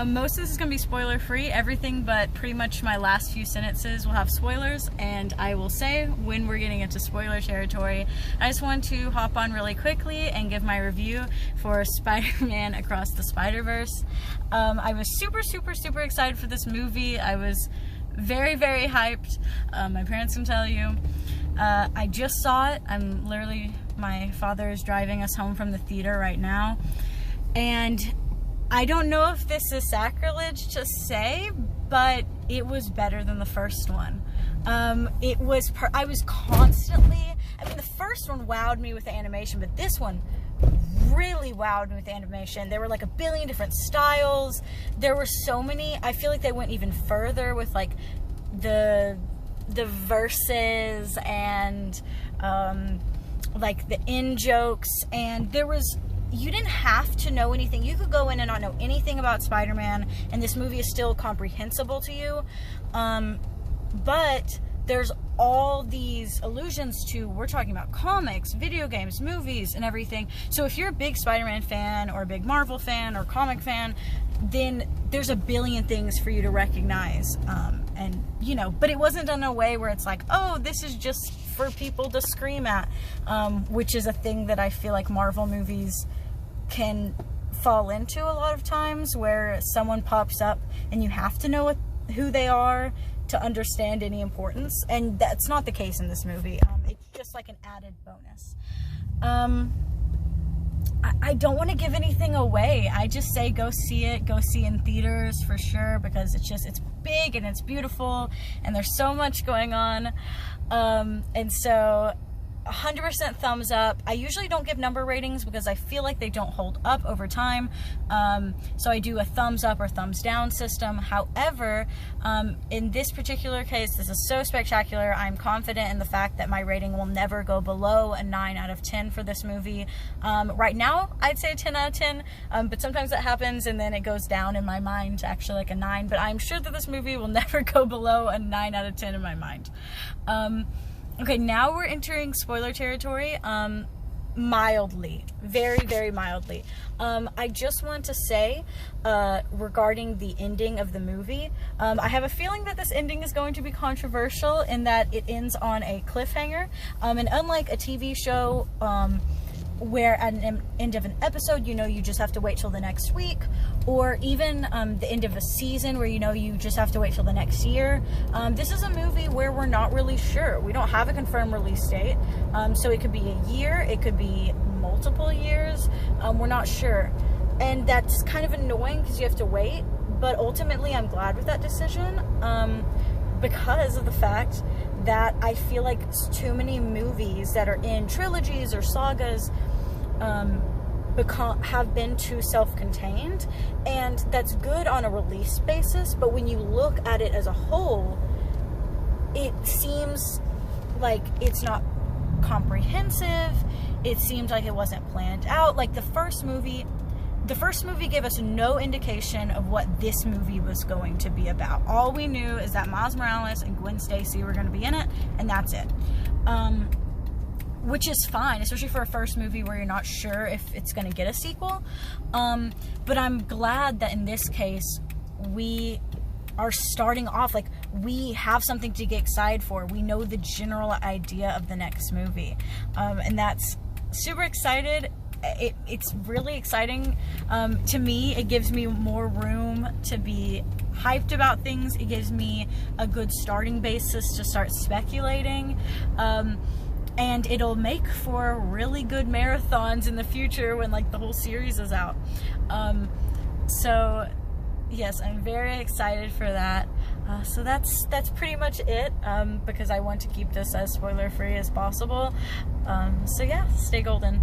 Most of this is going to be spoiler free. Everything but pretty much my last few sentences will have spoilers, and I will say when we're getting into spoiler territory. I just want to hop on really quickly and give my review for Spider-Man Across the Spiderverse. I was super excited for this movie. I was very hyped. My parents can tell you. I just saw it. My father is driving us home from the theater right now, and I don't know if this is sacrilege to say, but it was better than the first one. The first one wowed me with the animation, but this one really wowed me with the animation. There were like a billion different styles. There were so many. I feel like they went even further with like the verses and like the in jokes, and you didn't have to know anything. You could go in and not know anything about Spider-Man, and this movie is still comprehensible to you. But there's all these allusions to, we're talking about comics, video games, movies, and everything. So if you're a big Spider-Man fan, or a big Marvel fan, or comic fan, then there's a billion things for you to recognize. And, you know, but it wasn't done in a way where it's like, oh, this is just for people to scream at, which is a thing that I feel like Marvel movies can fall into a lot of times, where someone pops up and you have to know who they are to understand any importance, and that's not the case in this movie. It's just like an added bonus. I don't want to give anything away. I just say go see it, go see in theaters for sure, because it's big and it's beautiful and there's so much going on. And so 100% thumbs up. I usually don't give number ratings because I feel like they don't hold up over time. So I do a thumbs up or thumbs down system. However, in this particular case, this is so spectacular. I'm confident in the fact that my rating will never go below a 9 out of 10 for this movie. Right now, I'd say a 10 out of 10, but sometimes that happens and then it goes down in my mind to actually like a 9. But I'm sure that this movie will never go below a 9 out of 10 in my mind. Okay, now we're entering spoiler territory, mildly, very mildly. I just want to say, regarding the ending of the movie, I have a feeling that this ending is going to be controversial in that it ends on a cliffhanger, and unlike a TV show, where at the end of an episode, you know, you just have to wait till the next week, or even the end of a season where you know you just have to wait till the next year. This is a movie where we're not really sure. We don't have a confirmed release date, so it could be a year, it could be multiple years, we're not sure. And that's kind of annoying because you have to wait, but ultimately I'm glad with that decision, because of the fact that I feel like too many movies that are in trilogies or sagas have been too self-contained, and that's good on a release basis, but when you look at it as a whole, it seems like it's not comprehensive. It seems like it wasn't planned out. Like the first movie gave us no indication of what this movie was going to be about. All we knew is that Miles Morales and Gwen Stacy were going to be in it, and that's it. Which is fine, especially for a first movie where you're not sure if it's going to get a sequel. But I'm glad that in this case, we are starting off, like, we have something to get excited for. We know the general idea of the next movie. And that's super excited. It's really exciting. To me, it gives me more room to be hyped about things. It gives me a good starting basis to start speculating. And it'll make for really good marathons in the future when like the whole series is out. So yes, I'm very excited for that. So that's pretty much it, because I want to keep this as spoiler free as possible. So yeah, stay golden.